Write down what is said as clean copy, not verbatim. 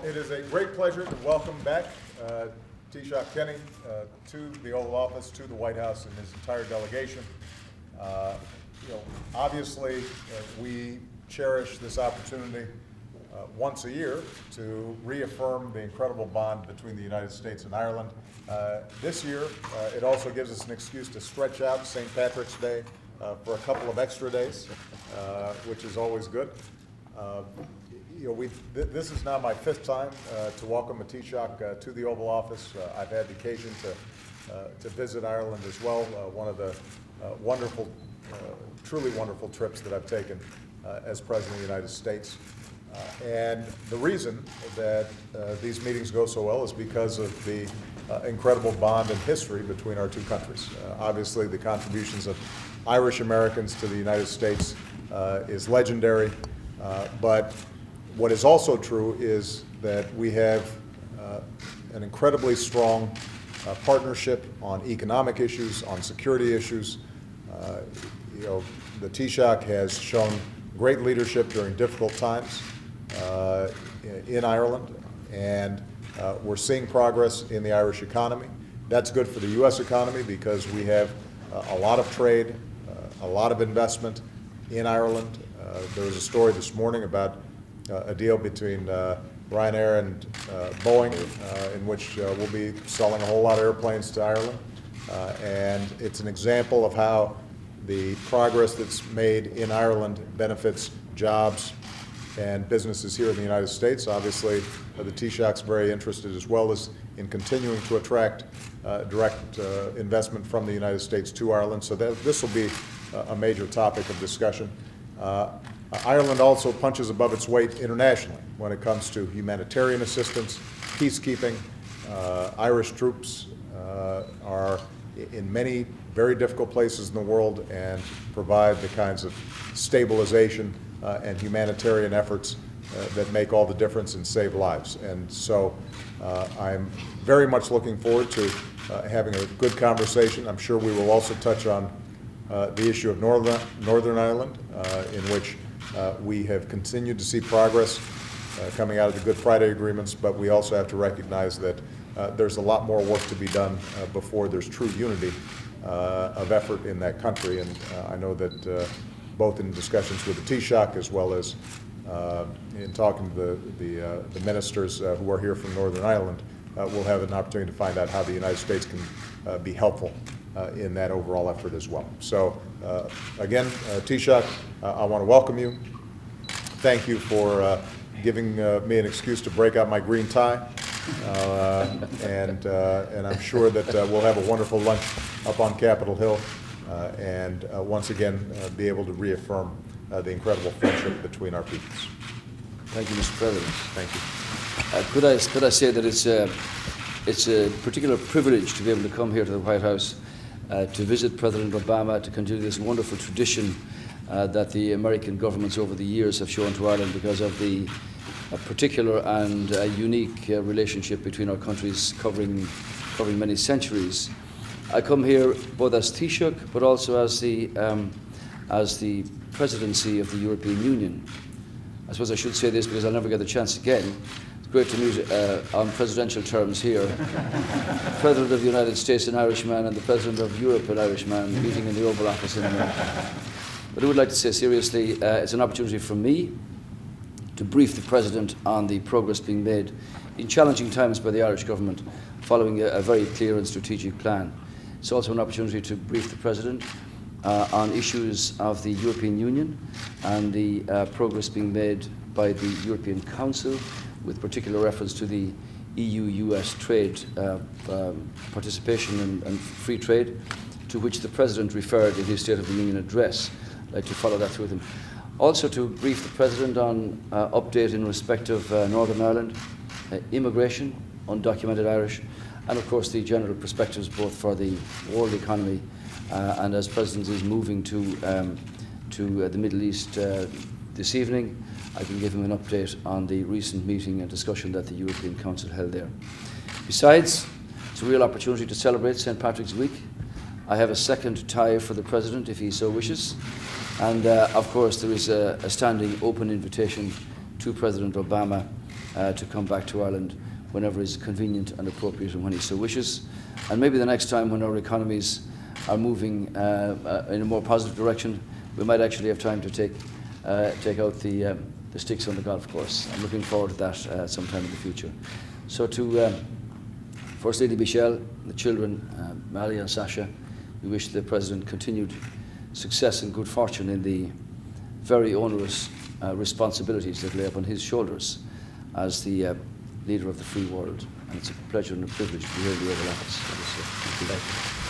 It is a great pleasure to welcome back Taoiseach Kenny to the Oval Office, to the White House, and his entire delegation. Obviously, we cherish this opportunity once a year to reaffirm the incredible bond between the United States and Ireland. This year, it also gives us an excuse to stretch out St. Patrick's Day for a couple of extra days, which is always good. This is now my fifth time to welcome a Taoiseach to the Oval Office. I've had the occasion to visit Ireland as well, one of the wonderful, truly wonderful trips that I've taken as President of the United States. And the reason that these meetings go so well is because of the incredible bond and history between our two countries. Obviously, the contributions of Irish Americans to the United States is legendary, but what is also true is that we have an incredibly strong partnership on economic issues, on security issues. The Taoiseach has shown great leadership during difficult times in Ireland, and we're seeing progress in the Irish economy. That's good for the U.S. economy because we have a lot of trade, a lot of investment in Ireland. There was a story this morning about a deal between Ryanair and Boeing in which we'll be selling a whole lot of airplanes to Ireland. And it's an example of how the progress that's made in Ireland benefits jobs and businesses here in the United States. Obviously, the Taoiseach's very interested as well as in continuing to attract direct investment from the United States to Ireland. So this will be a major topic of discussion. Ireland also punches above its weight internationally when it comes to humanitarian assistance, peacekeeping. Irish troops are in many very difficult places in the world and provide the kinds of stabilization and humanitarian efforts that make all the difference and save lives. And so I'm very much looking forward to having a good conversation. I'm sure we will also touch on the issue of Northern Ireland, in which we have continued to see progress coming out of the Good Friday agreements, but we also have to recognize that there's a lot more work to be done before there's true unity of effort in that country. And I know that both in discussions with the Taoiseach as well as in talking to the ministers who are here from Northern Ireland, we'll have an opportunity to find out how the United States can be helpful in that overall effort as well. So again, Taoiseach, I want to welcome you. Thank you for giving me an excuse to break out my green tie. And I'm sure that we'll have a wonderful lunch up on Capitol Hill and once again be able to reaffirm the incredible friendship between our peoples. Thank you, Mr. President. Thank you. Could I say that it's a particular privilege to be able to come here to the White House to visit President Obama, to continue this wonderful tradition that the American governments over the years have shown to Ireland because of the particular and unique relationship between our countries covering many centuries. I come here both as Taoiseach but also as the presidency of the European Union. I suppose I should say this because I'll never get the chance again. It's great to meet on presidential terms here. President of the United States, an Irishman, and the President of Europe, an Irishman, meeting in the Oval Office in America. But I would like to say seriously, it's an opportunity for me to brief the President on the progress being made in challenging times by the Irish government following a very clear and strategic plan. It's also an opportunity to brief the President on issues of the European Union and the progress being made by the European Council, with particular reference to the EU-US trade participation and free trade, to which the President referred in his State of the Union address. I'd like to follow that through with him. Also to brief the President on update in respect of Northern Ireland, immigration, undocumented Irish, and of course the general perspectives both for the world economy and as President is moving to the Middle East this evening, I can give him an update on the recent meeting and discussion that the European Council held there. Besides, it's a real opportunity to celebrate St. Patrick's Week. I have a second tie for the President if he so wishes. And of course there is a standing open invitation to President Obama to come back to Ireland whenever is convenient and appropriate and when he so wishes. And maybe the next time when our economies are moving in a more positive direction, we might actually have time to take out the sticks on the golf course. I'm looking forward to that sometime in the future. So to First Lady Michelle, the children, Mali and Sasha, we wish the President continued success and good fortune in the very onerous responsibilities that lay upon his shoulders as the leader of the free world. And it's a pleasure and a privilege to be here in the Oval Office. Thank you.